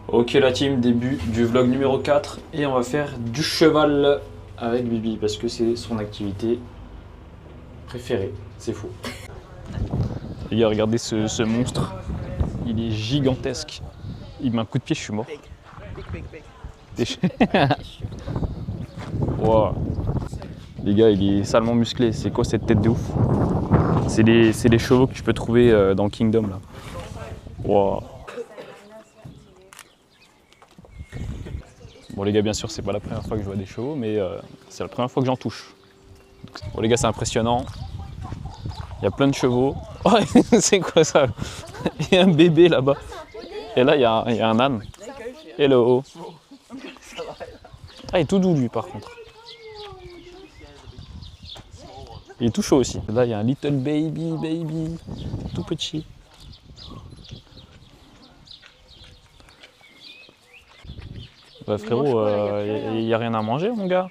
Ok la team, début du vlog numéro 4 et on va faire du cheval avec Bibi parce que c'est son activité préférée, c'est fou. Les gars, regardez ce monstre, il est gigantesque. Il met un coup de pied, je suis mort. Wow. Les gars, il est salement musclé, c'est quoi cette tête de ouf? C'est les chevaux que tu peux trouver dans Kingdom là. Wow. Bon les gars, bien sûr c'est pas la première fois que je vois des chevaux, mais c'est la première fois que j'en touche. Bon les gars, c'est impressionnant. Il y a plein de chevaux. Oh, c'est quoi ça? Il y a un bébé là-bas. Et là il y a un âne. Hello. Ah, il est tout doux lui par contre. Il est tout chaud aussi. Là il y a un little baby, tout petit. Bah frérot, il n'y a rien à manger mon gars.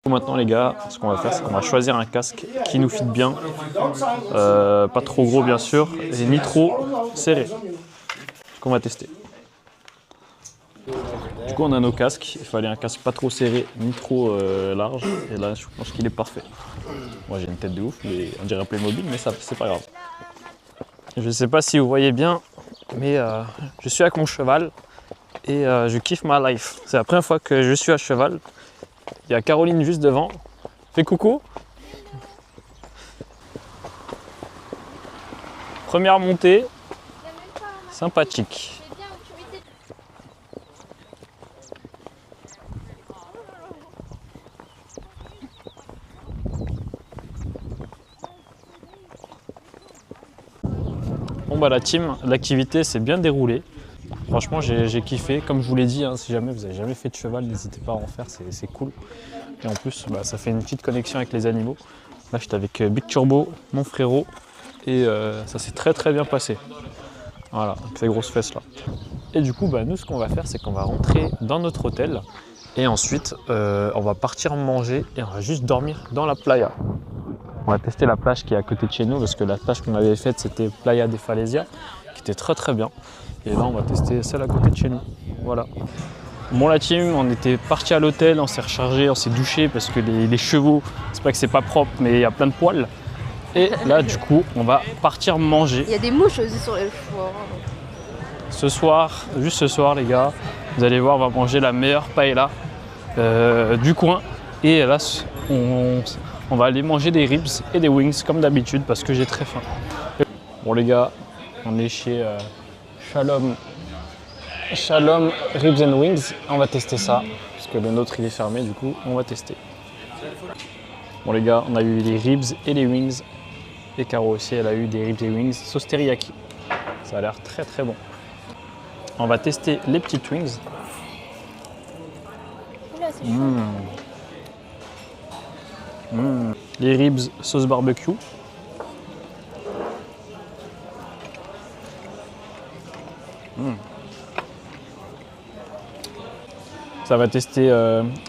Maintenant les gars, ce qu'on va faire, c'est qu'on va choisir un casque qui nous fit bien, pas trop gros bien sûr, et ni trop serré. Ce qu'on va tester. Du coup on a nos casques, il fallait un casque pas trop serré ni trop large, et là je pense qu'il est parfait. Moi j'ai une tête de ouf, mais on dirait Playmobil, mais ça c'est pas grave. Je sais pas si vous voyez bien, mais je suis avec mon cheval et je kiffe ma life. C'est la première fois que je suis à cheval. Il y a Caroline juste devant. Fais coucou. Première montée. Sympathique. Bon bah la team, l'activité s'est bien déroulée. Franchement j'ai kiffé, comme je vous l'ai dit, hein, si jamais vous n'avez jamais fait de cheval, n'hésitez pas à en faire, c'est cool. Et en plus bah, ça fait une petite connexion avec les animaux. Là j'étais avec Big Turbo, mon frérot, et ça s'est très bien passé. Voilà, avec ces grosses fesses là. Et du coup bah, nous ce qu'on va faire, c'est qu'on va rentrer dans notre hôtel et ensuite on va partir manger et on va juste dormir dans la playa. On va tester la plage qui est à côté de chez nous parce que la plage qu'on avait faite c'était Playa de Falesia qui était très bien. Et là on va tester celle à côté de chez nous. Voilà. Bon la team, on était parti à l'hôtel, on s'est rechargé, on s'est douché parce que les chevaux, c'est pas que c'est pas propre mais il y a plein de poils. Et là du coup on va partir manger. Il y a des mouches aussi sur les chevaux. Ce soir, juste ce soir les gars, vous allez voir, on va manger la meilleure paella du coin. Et là on va aller manger des ribs et des wings comme d'habitude parce que j'ai très faim. Bon les gars, on est chez Shalom Ribs and Wings. On va tester ça parce que le nôtre il est fermé, du coup on va tester. Bon les gars, on a eu les ribs et les wings. Et Caro aussi, elle a eu des ribs et wings sauce teriyaki. Ça a l'air très bon. On va tester les petites wings. Les ribs sauce barbecue. Ça va tester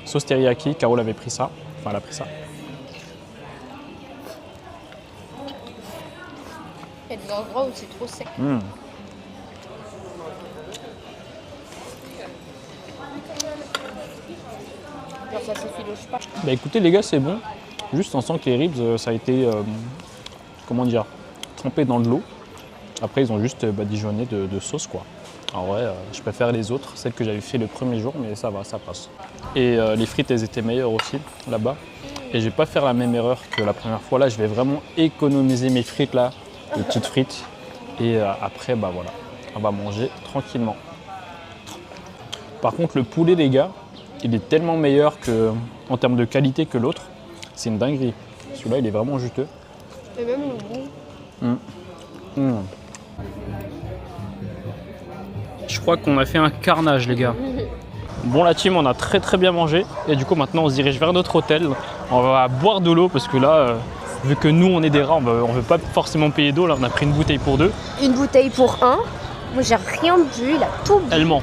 sauce teriyaki. Caro avait pris ça. Enfin, elle a pris ça. Il y a des endroits où c'est trop sec. Genre ça s'effiloche pas. Bah écoutez les gars, c'est bon. Juste on sent que les ribs, ça a été, comment dire, trempé dans de l'eau. Après ils ont juste badigeonné de sauce quoi. En vrai, je préfère les autres, celles que j'avais fait le premier jour, mais ça va, ça passe. Et les frites, elles étaient meilleures aussi là-bas. Et je vais pas faire la même erreur que la première fois. Là, je vais vraiment économiser mes frites là, les petites frites. Et après, bah voilà, on va manger tranquillement. Par contre, le poulet, les gars, il est tellement meilleur en termes de qualité que l'autre. C'est une dinguerie. Celui-là, il est vraiment juteux. Et même le goût. Je crois qu'on a fait un carnage, les gars. Bon, la team, on a très bien mangé. Et du coup, maintenant, on se dirige vers notre hôtel. On va boire de l'eau parce que là, vu que nous, on est des rats, on veut pas forcément payer d'eau. Là, on a pris une bouteille pour deux. Une bouteille pour un. Moi, j'ai rien bu, il a tout bu. Elle ment.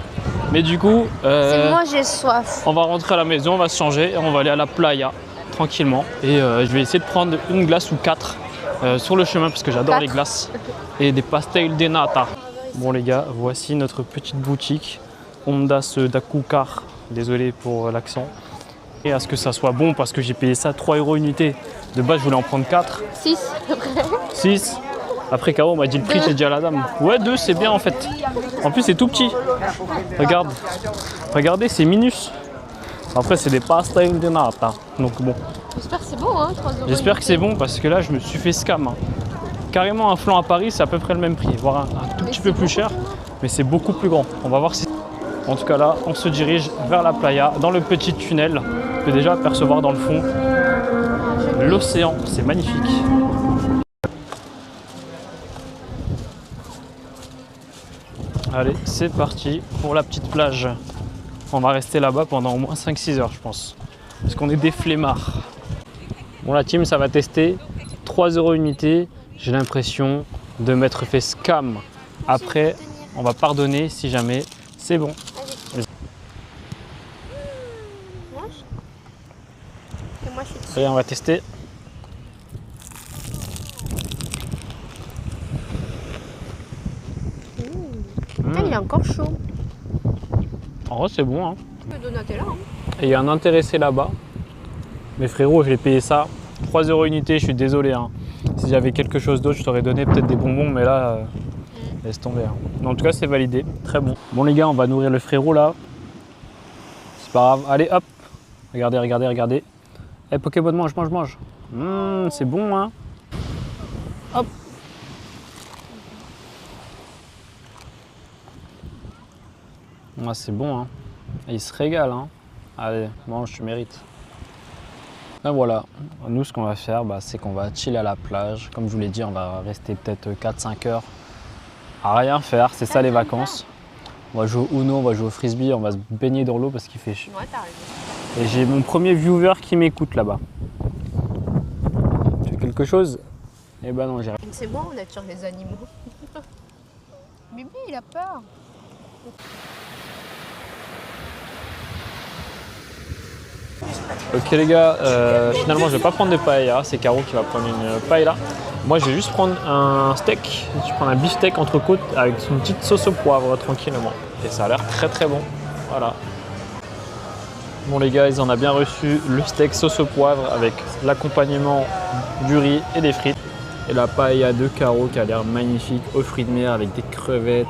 Mais du coup, C'est moi j'ai soif. on va rentrer à la maison, on va se changer et on va aller à la playa tranquillement. Et je vais essayer de prendre une glace ou 4 sur le chemin parce que j'adore les glaces. Et des pastel de nata. Bon les gars, voici notre petite boutique. Ondas d'Akukar. Désolé pour l'accent. Et à ce que ça soit bon parce que j'ai payé ça 3 € unité. De base je voulais en prendre 4. 6 après. 6. Après Caro m'a dit le prix, j'ai dit à la dame. Ouais 2 c'est bien en fait. En plus c'est tout petit. Regarde. Regardez c'est minus. Après c'est des pastel de nata. Donc bon. J'espère que c'est bon hein, 3 €. J'espère que c'est bon parce que là je me suis fait scam. Hein. Carrément un flan à Paris c'est à peu près le même prix. Voire un tout petit peu plus cher. Mais c'est beaucoup plus grand. On va voir si... En tout cas là on se dirige vers la playa dans le petit tunnel. On peut déjà apercevoir dans le fond l'océan. C'est magnifique. Allez, c'est parti pour la petite plage. On va rester là-bas pendant au moins 5-6 heures, je pense. Parce qu'on est des flemmards. Bon, la team, ça va tester 3 € unité. J'ai l'impression de m'être fait scam. Après, on va pardonner si jamais c'est bon. Et moi je suis dessus. Allez, on va tester. Putain, il est encore chaud. En vrai, c'est bon. Hein. Le Donatella. Hein. Et il y a un intéressé là-bas. Mais frérot, je l'ai payé ça 3 € unité, je suis désolé. Hein. Si j'avais quelque chose d'autre, je t'aurais donné peut-être des bonbons, mais là, laisse tomber. Hein. En tout cas, c'est validé. Très bon. Bon, les gars, on va nourrir le frérot là. C'est pas grave. Allez, hop. Regardez, regardez, regardez. Eh, Pokémon, mange, mange, mange. C'est bon, hein. Hop. Ah, c'est bon, hein. Il se régale, hein. Allez, mange, tu mérites. Ben voilà, nous ce qu'on va faire, c'est qu'on va chiller à la plage. Comme je vous l'ai dit, on va rester peut-être 4-5 heures à rien faire, c'est ça les vacances. On va jouer au Uno, on va jouer au frisbee, on va se baigner dans l'eau parce qu'il fait chaud. Ouais, t'as raison. Et j'ai mon premier viewer qui m'écoute là-bas. Tu fais quelque chose? Eh ben non, j'ai rien. C'est bon, on attire les animaux. Bibi, il a peur. Ok les gars, finalement je vais pas prendre de paella, c'est Caro qui va prendre une paella. Moi je vais juste prendre un steak, je vais prendre un beefsteak entrecôte avec une petite sauce au poivre tranquillement. Et ça a l'air très très bon, voilà. Bon les gars, ils en ont bien reçu le steak sauce au poivre avec l'accompagnement du riz et des frites. Et la paella de Caro qui a l'air magnifique, aux fruits de mer avec des crevettes,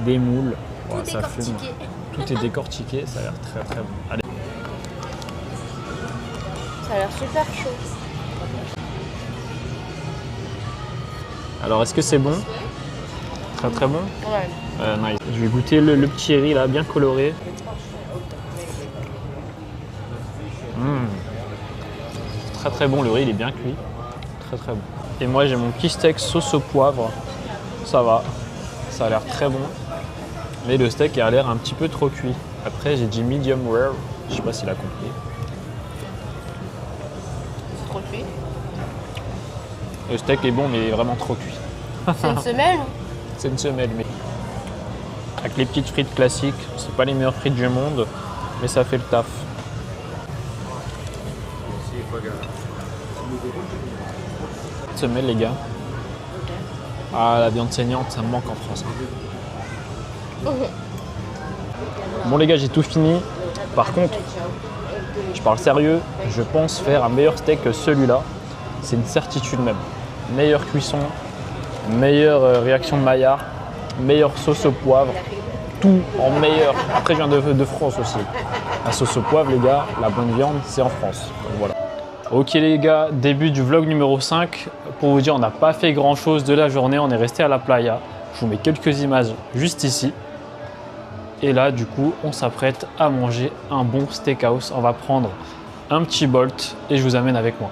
des moules. Voilà, ça fume. Tout est décortiqué, ça a l'air très très bon. Allez. Ça a l'air super chaud. Alors est-ce que c'est bon? Très très bon? Ouais. Nice. Je vais goûter le petit riz là, bien coloré. Très très bon, le riz il est bien cuit. Très très bon. Et moi j'ai mon petit steak sauce au poivre. Ça va, ça a l'air très bon. Mais le steak a l'air un petit peu trop cuit. Après j'ai dit medium rare, je sais pas s'il a compris. C'est trop cuit. Le steak est bon mais il est vraiment trop cuit. C'est une semelle. C'est une semelle mais... Avec les petites frites classiques, c'est pas les meilleures frites du monde, mais ça fait le taf. Semelle les gars. Ah la viande saignante, ça me manque en France. Hein. Bon les gars, j'ai tout fini. Par contre, je parle sérieux, je pense faire un meilleur steak que celui-là. C'est une certitude même. Meilleure cuisson, meilleure réaction de Maillard, meilleure sauce au poivre, tout en meilleur. Après je viens de France aussi. La sauce au poivre les gars, la bonne viande c'est en France. Donc voilà. Ok les gars, début du vlog numéro 5. Pour vous dire, on n'a pas fait grand chose de la journée, on est resté à la playa. Je vous mets quelques images juste ici. Et là du coup, on s'apprête à manger un bon steakhouse. On va prendre un petit Bolt et je vous amène avec moi.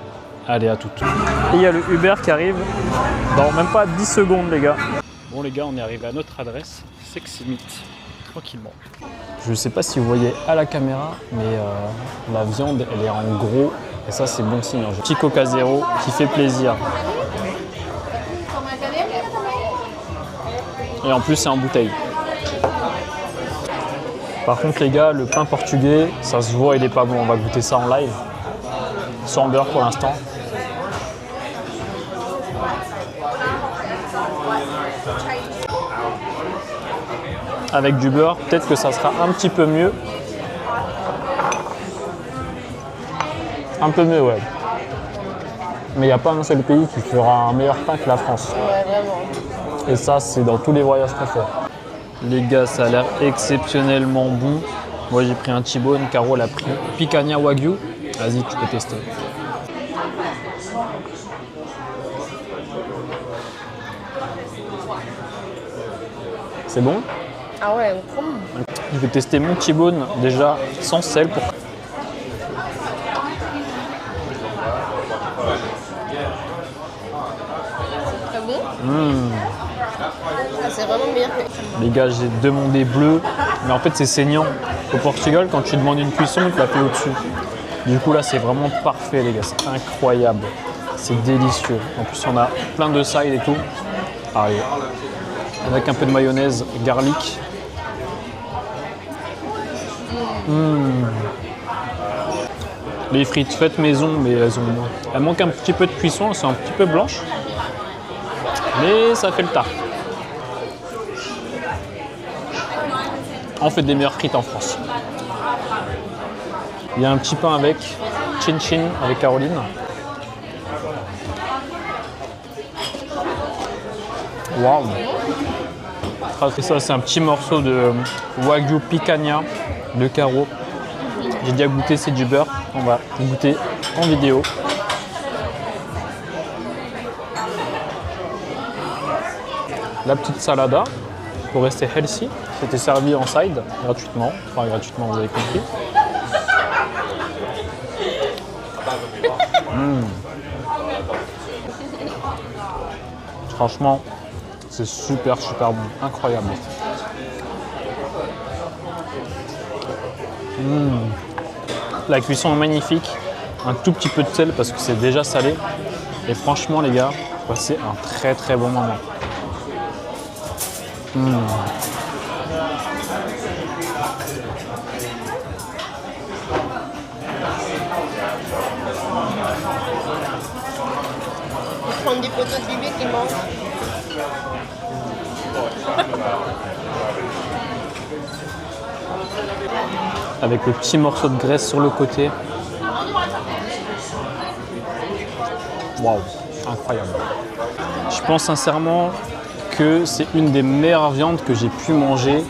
Allez, à toutes. Et il y a le Uber qui arrive dans même pas 10 secondes les gars. Bon les gars, on est arrivé à notre adresse, Sexy Meat, tranquillement. Je ne sais pas si vous voyez à la caméra, mais la viande elle est en gros. Et ça c'est bon signe. Petit Coca Zéro qui fait plaisir. Et en plus c'est en bouteille. Par contre les gars, le pain portugais, ça se voit, il est pas bon. On va goûter ça en live. Sans beurre pour l'instant. Avec du beurre, peut-être que ça sera un petit peu mieux. Un peu mieux, ouais. Mais il n'y a pas un seul pays qui fera un meilleur pain que la France. Ouais, vraiment. Et ça, c'est dans tous les voyages qu'on fait. Les gars, ça a l'air exceptionnellement bon. Moi, j'ai pris un T-bone, Caro l'a pris picanha wagyu. Vas-y, tu peux tester. C'est bon? Ah ouais, trop bon. Je vais tester mon T-bone déjà sans sel pour... Très bon. Ah, c'est vraiment meilleur que... Les gars, j'ai demandé bleu, mais en fait c'est saignant. Au Portugal, quand tu demandes une cuisson, tu la fais au-dessus. Du coup là, c'est vraiment parfait les gars, c'est incroyable. C'est délicieux. En plus, on a plein de sides et tout. Allez. Avec un peu de mayonnaise, garlic. Les frites faites maison, mais elles manquent un petit peu de cuisson, elles sont un petit peu blanches. Mais ça fait le taf. On fait des meilleures frites en France. Il y a un petit pain avec chin chin avec Caroline. Waouh! Ça, c'est un petit morceau de wagyu picanha de Caro. J'ai déjà goûté, c'est du beurre. On va goûter en vidéo. La petite salada pour rester healthy. C'était servi en side gratuitement. Enfin, gratuitement, vous avez compris. Franchement, c'est super bon, incroyable. La cuisson est magnifique, un tout petit peu de sel parce que c'est déjà salé. Et franchement les gars, c'est un très bon moment. Prendre des photos de bébé qui mange. Avec le petit morceau de graisse sur le côté. Waouh, incroyable. Je pense sincèrement que c'est une des meilleures viandes que j'ai pu manger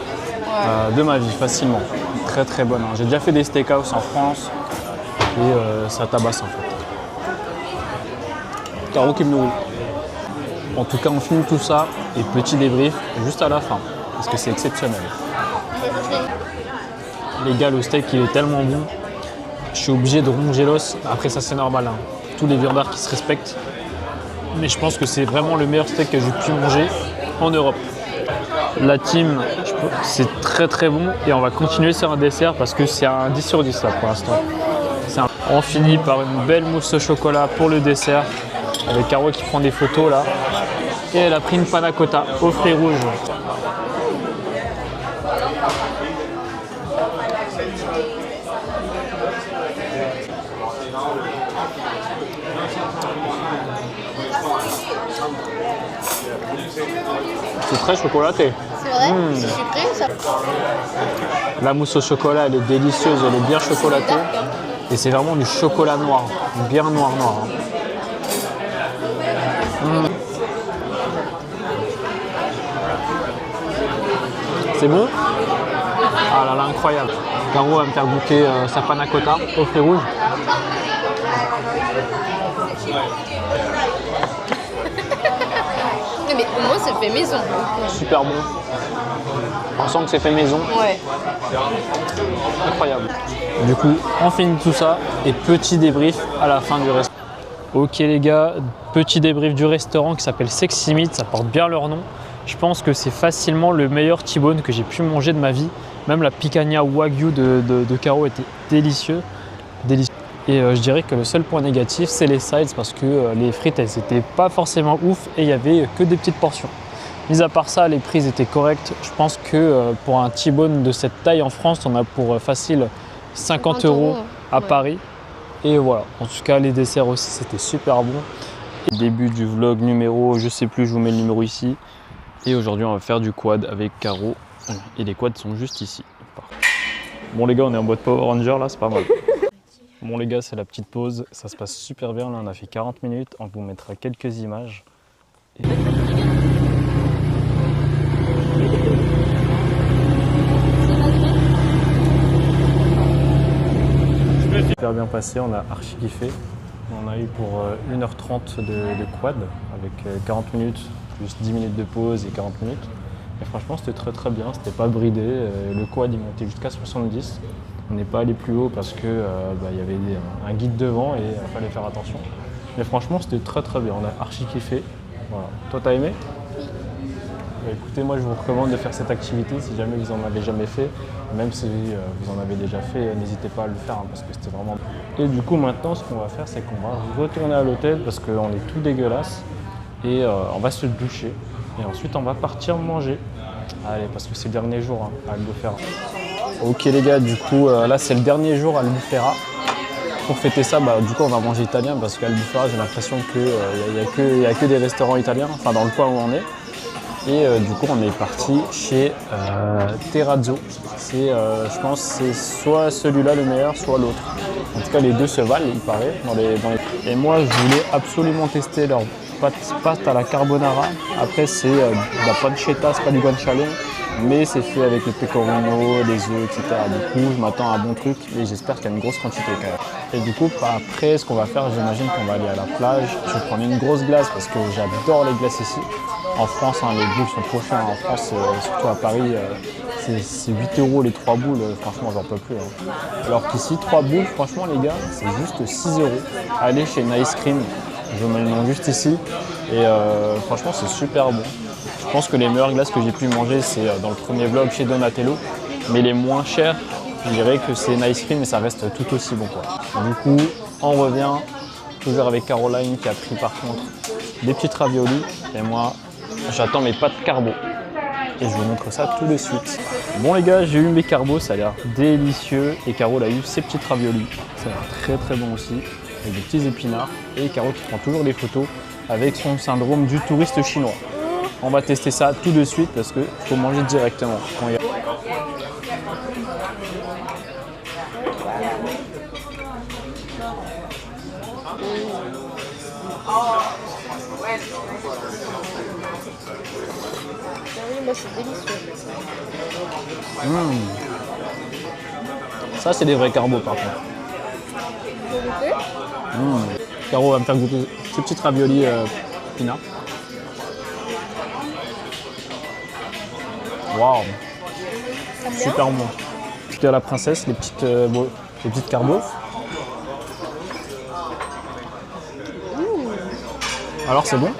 de ma vie, facilement. Très bonne. J'ai déjà fait des steakhouse en France et ça tabasse en fait. Caro qui me nourrit. En tout cas, on finit tout ça et petit débrief juste à la fin parce que c'est exceptionnel. Les gars, le steak il est tellement bon, je suis obligé de ronger l'os. Après ça c'est normal, hein. Tous les viandards qui se respectent. Mais je pense que c'est vraiment le meilleur steak que j'ai pu manger en Europe. La team, c'est très bon et on va continuer sur un dessert parce que c'est un 10 sur 10 là pour l'instant. On finit par une belle mousse au chocolat pour le dessert avec Caro qui prend des photos là. Et elle a pris une panna cotta aux fruits rouges. C'est très chocolaté. C'est vrai? C'est sucré ça? La mousse au chocolat, elle est délicieuse, elle est bien chocolatée. Et c'est vraiment du chocolat noir, bien noir. C'est bon? Ah là là, incroyable. Caro va me faire goûter sa panna cotta aux fruits rouges. Mais au moins c'est fait maison. Super bon. On sent que c'est fait maison. Ouais. Incroyable. Du coup, on finit tout ça et petit débrief à la fin du restaurant. Ok les gars, petit débrief du restaurant qui s'appelle Sexy Meat, ça porte bien leur nom. Je pense que c'est facilement le meilleur T-bone que j'ai pu manger de ma vie. Même la picanha wagyu de Caro était délicieux. Et je dirais que le seul point négatif, c'est les sides parce que les frites, elles n'étaient pas forcément ouf et il n'y avait que des petites portions. Mis à part ça, les prix étaient corrects. Je pense que pour un T-bone de cette taille en France, on a pour facile 50 € à Paris. Et voilà, en tout cas les desserts aussi c'était super bon. Début du vlog numéro, je sais plus, je vous mets le numéro ici. Et aujourd'hui on va faire du quad avec Caro. Et les quads sont juste ici. Bon les gars, on est en mode Power Ranger là, c'est pas mal. Bon les gars, c'est la petite pause, ça se passe super bien, là on a fait 40 minutes, on vous mettra quelques images. Et... super bien passé, on a archi kiffé. On a eu pour 1h30 de quad avec 40 minutes plus 10 minutes de pause et 40 minutes. Et franchement c'était très bien, c'était pas bridé. Le quad il montait jusqu'à 70. On n'est pas allé plus haut parce que y avait un guide devant et il fallait faire attention. Mais franchement c'était très bien, on a archi kiffé. Voilà. Toi t'as aimé? Écoutez, moi je vous recommande de faire cette activité si jamais vous en avez jamais fait. Même si vous en avez déjà fait, n'hésitez pas à le faire parce que c'était vraiment... Et du coup maintenant ce qu'on va faire, c'est qu'on va retourner à l'hôtel parce qu'on est tout dégueulasse. Et on va se doucher. Et ensuite on va partir manger. Allez, parce que c'est le dernier jour à Albufera. Ok les gars, du coup là c'est le dernier jour à Albufera. Pour fêter ça, du coup on va manger italien parce qu'à Albufera j'ai l'impression qu'il n'y a que des restaurants italiens, enfin dans le coin où on est. Et du coup on est parti chez Terrazzo. C'est, je pense c'est soit celui-là le meilleur, soit l'autre. En tout cas les deux se valent, il paraît. Et moi je voulais absolument tester leur pâte à la carbonara. Après c'est de la pancetta, c'est pas du guanciale, mais c'est fait avec le pecorino, les œufs, etc. Du coup je m'attends à un bon truc et j'espère qu'il y a une grosse quantité quand même. Et du coup après ce qu'on va faire, j'imagine qu'on va aller à la plage. Je vais prendre une grosse glace parce que j'adore les glaces ici. En France, les boules sont trop chères. En France, surtout à Paris, c'est 8 € les 3 boules. Franchement, j'en peux plus. Alors qu'ici, 3 boules, franchement, les gars, c'est juste 6 €. Allez chez Nice Cream, je mets le nom juste ici. Et franchement, c'est super bon. Je pense que les meilleures glaces que j'ai pu manger, c'est dans le premier vlog chez Donatello. Mais les moins chères, je dirais que c'est Nice Cream, mais ça reste tout aussi bon, quoi. Du coup, on revient, toujours avec Caroline qui a pris par contre des petites raviolis. Et moi, j'attends mes pâtes carbo et je vous montre ça tout de suite. Bon les gars, j'ai eu mes carbos, ça a l'air délicieux et Caro a eu ses petites raviolis. Ça a l'air très bon aussi, avec des petits épinards. Et Caro qui prend toujours des photos avec son syndrome du touriste chinois. On va tester ça tout de suite parce qu'il faut manger directement. Oui, moi c'est délicieux. Ça c'est des vrais carbos par contre. Caro va me faire goûter ces petites raviolis pinard. Waouh, super bon. C'était à la princesse, les petites carbos. Alors c'est bon?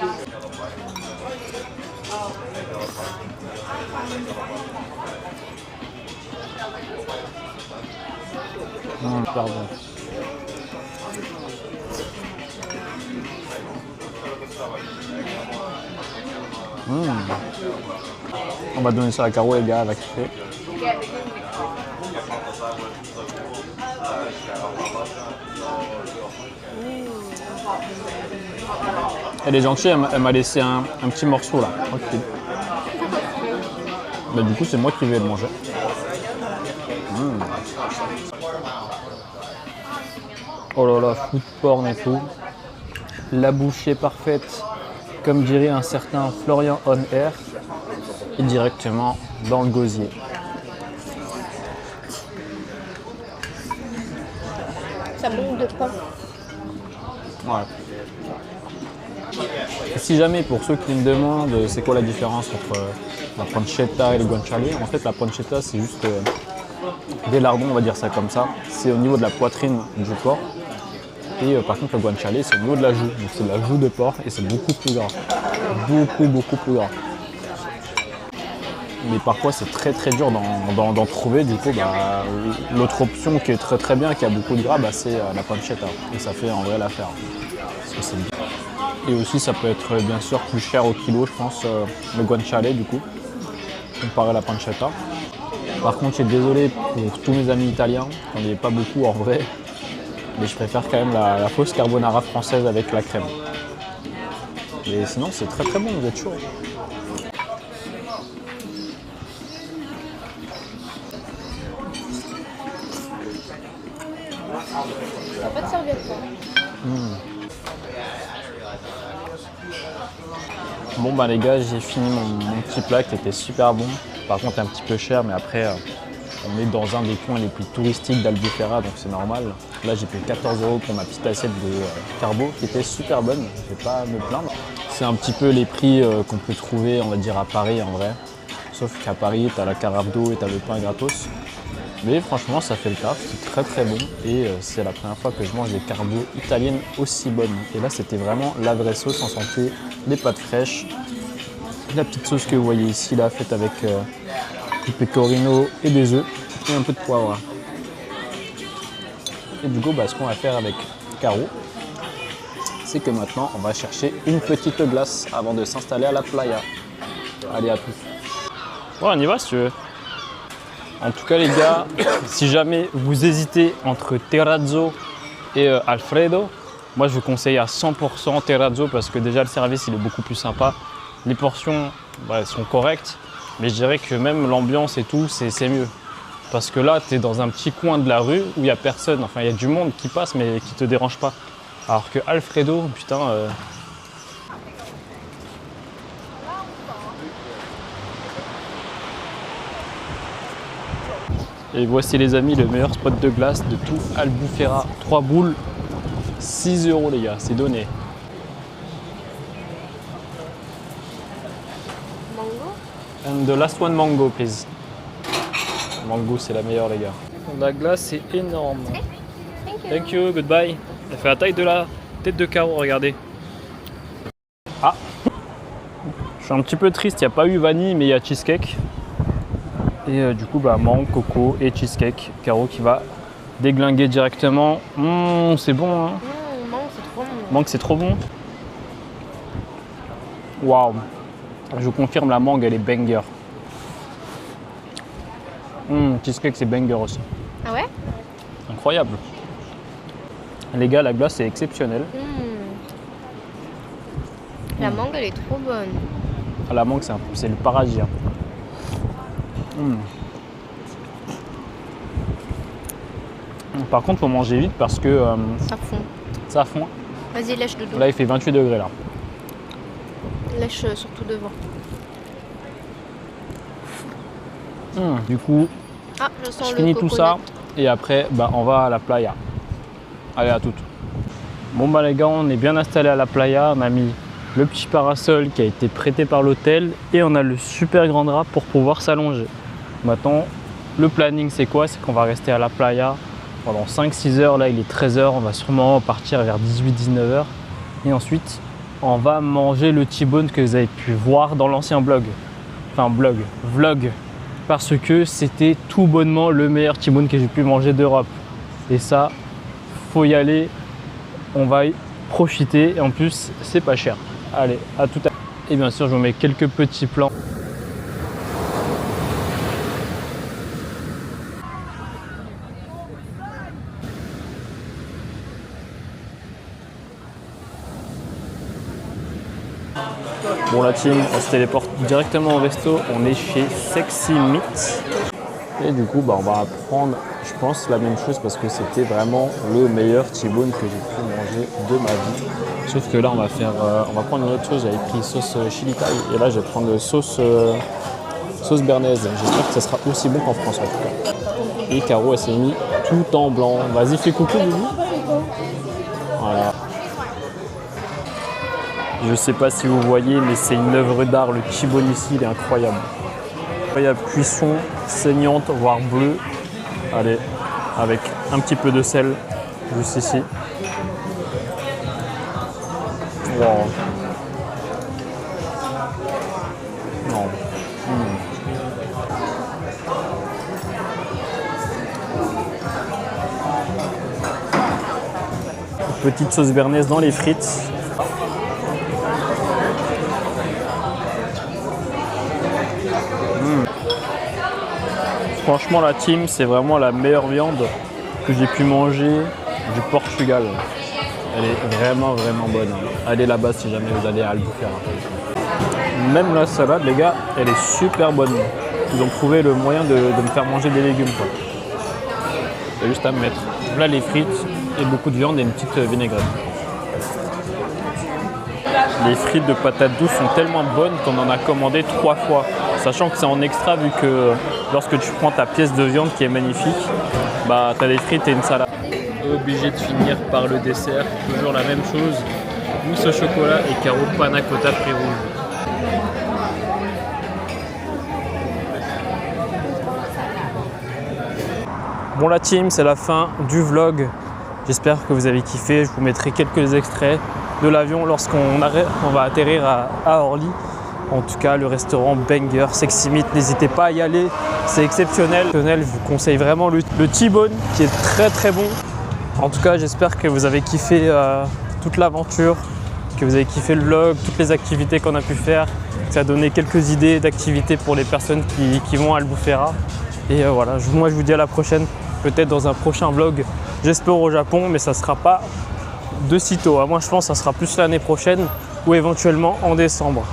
Super bon. On va donner ça à Caro, les gars, elle va kiffer. Elle est gentille, elle m'a laissé un petit morceau là, tranquille. Du coup, c'est moi qui vais le manger. Oh là là, food porn et tout. La bouchée parfaite, comme dirait un certain Florian On Air, et directement dans le gosier. Ça manque de pain. Ouais. Et si jamais, pour ceux qui me demandent c'est quoi la différence entre la pancetta et le guanciale, en fait la pancetta c'est juste des lardons, on va dire ça comme ça. C'est au niveau de la poitrine du porc. Et par contre le guanciale c'est au niveau de la joue. Donc c'est de la joue de porc et c'est beaucoup plus gras. Beaucoup plus gras. Mais parfois c'est très dur d'en trouver. Du coup l'autre option qui est très bien, qui a beaucoup de gras, c'est la pancetta. Et ça fait en vrai l'affaire. Parce que c'est bien. Et aussi, ça peut être bien sûr plus cher au kilo, je pense, le guanciale du coup, comparé à la pancetta. Par contre, je suis désolé pour tous mes amis italiens, on n'y est pas beaucoup en vrai, mais je préfère quand même la fausse carbonara française avec la crème. Et sinon, c'est très très bon, vous êtes chaud. T'as pas de serviette, toi. Bon bah les gars, j'ai fini mon petit plat qui était super bon. Par contre un petit peu cher, mais après on est dans un des coins les plus touristiques d'Albufera, donc c'est normal. Là j'ai payé 14 € pour ma petite assiette de carbo qui était super bonne, je vais pas me plaindre. C'est un petit peu les prix qu'on peut trouver, on va dire, à Paris en vrai. Sauf qu'à Paris, tu as la carafe d'eau et tu as le pain gratos. Mais franchement, ça fait le taf, c'est très très bon. Et c'est la première fois que je mange des carbos italiennes aussi bonnes. Et là, c'était vraiment la vraie sauce, on sentait les pâtes fraîches. La petite sauce que vous voyez ici, là, faite avec du pecorino et des œufs et un peu de poivre. Et du coup, bah, ce qu'on va faire avec Caro, c'est que maintenant, on va chercher une petite glace avant de s'installer à la playa. Allez, à tous. Ouais, on y va si tu veux. En tout cas les gars, si jamais vous hésitez entre terrazzo et Alfredo, moi je vous conseille à 100% terrazzo parce que déjà le service il est beaucoup plus sympa. Les portions elles sont correctes, mais je dirais que même l'ambiance et tout c'est mieux. Parce que là tu es dans un petit coin de la rue où il n'y a personne, enfin il y a du monde qui passe mais qui te dérange pas. Alors que Alfredo, putain... Et voici les amis, le meilleur spot de glace de tout Albufera. 3 boules, 6 € les gars, c'est donné. Mango. And the last one mango please. Mango c'est la meilleure les gars. La glace est énorme. Thank you. Thank you, goodbye. Elle fait la taille de la tête de Caro, regardez. Ah, je suis un petit peu triste, il n'y a pas eu vanille mais il y a cheesecake. Et du coup, bah, mangue, coco et cheesecake. Caro qui va déglinguer directement. C'est bon, hein. Mangue, c'est trop bon. Mangue, c'est trop bon. Waouh. Je vous confirme, la mangue, elle est banger. Cheesecake, c'est banger aussi. Ah ouais? Incroyable. Les gars, la glace est exceptionnelle. La mangue, elle est trop bonne. Ah, la mangue, c'est le paradis. Hein. Par contre, faut manger vite parce que Ça fond. ça fond. Vas-y, lèche dodo. Là, il fait 28 degrés là. Lèche surtout devant. Du coup, Ah, je sens je le finis coconut. tout ça et après, bah, on va à la playa. Allez, à toutes. Bon bah les gars, on est bien installé à la playa. On a mis le petit parasol qui a été prêté par l'hôtel et on a le super grand drap pour pouvoir s'allonger. Maintenant, le planning c'est quoi? C'est qu'on va rester à la playa pendant 5-6 heures. Là, il est 13 h. On va sûrement partir vers 18-19 h. Et ensuite, on va manger le T-bone que vous avez pu voir dans l'ancien blog. Enfin, vlog. Parce que c'était tout bonnement le meilleur T-bone que j'ai pu manger d'Europe. Et ça, faut y aller. On va y profiter. Et en plus, c'est pas cher. Allez, à tout à l'heure. Et bien sûr, je vous mets quelques petits plans. Bon la team, on se téléporte directement au resto, on est chez Sexy Meat. Et du coup bah, on va prendre, je pense, la même chose parce que c'était vraiment le meilleur T-bone que j'ai pu manger de ma vie. Sauf que là on va prendre une autre chose, j'avais pris sauce chili thai et là je vais prendre sauce béarnaise. J'espère que ça sera aussi bon qu'en France en tout cas. Et Caro elle s'est mis tout en blanc. Vas-y fais coucou Doudou. Voilà. Je sais pas si vous voyez, mais c'est une œuvre d'art. Le T-bone ici, il est incroyable. Incroyable cuisson, saignante, voire bleue. Allez, avec un petit peu de sel, juste ici. Wow. Non. Petite sauce béarnaise dans les frites. Franchement, la team, c'est vraiment la meilleure viande que j'ai pu manger du Portugal. Elle est vraiment bonne. Allez là-bas si jamais vous allez à Albufeira. Même la salade, les gars, elle est super bonne. Ils ont trouvé le moyen de me faire manger des légumes, quoi. C'est juste à me mettre. Là, les frites et beaucoup de viande et une petite vinaigrette. Les frites de patates douces sont tellement bonnes qu'on en a commandé 3 fois. Sachant que c'est en extra, vu que lorsque tu prends ta pièce de viande qui est magnifique, bah tu as des frites et une salade. Obligé de finir par le dessert, toujours la même chose. Mousse au chocolat et carreau panna cotta fruits rouges. Bon la team, c'est la fin du vlog. J'espère que vous avez kiffé. Je vous mettrai quelques extraits de l'avion lorsqu'on va atterrir à Orly. En tout cas, le restaurant Banger Sexy Meat, n'hésitez pas à y aller, c'est exceptionnel. Je vous conseille vraiment le T-bone qui est très bon. En tout cas, j'espère que vous avez kiffé toute l'aventure, que vous avez kiffé le vlog, toutes les activités qu'on a pu faire. Ça a donné quelques idées d'activités pour les personnes qui vont à Albufeira. Et voilà, moi je vous dis à la prochaine, peut-être dans un prochain vlog, j'espère au Japon, mais ça ne sera pas de sitôt. Moi je pense que ça sera plus l'année prochaine ou éventuellement en décembre.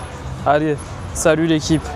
Allez, salut l'équipe!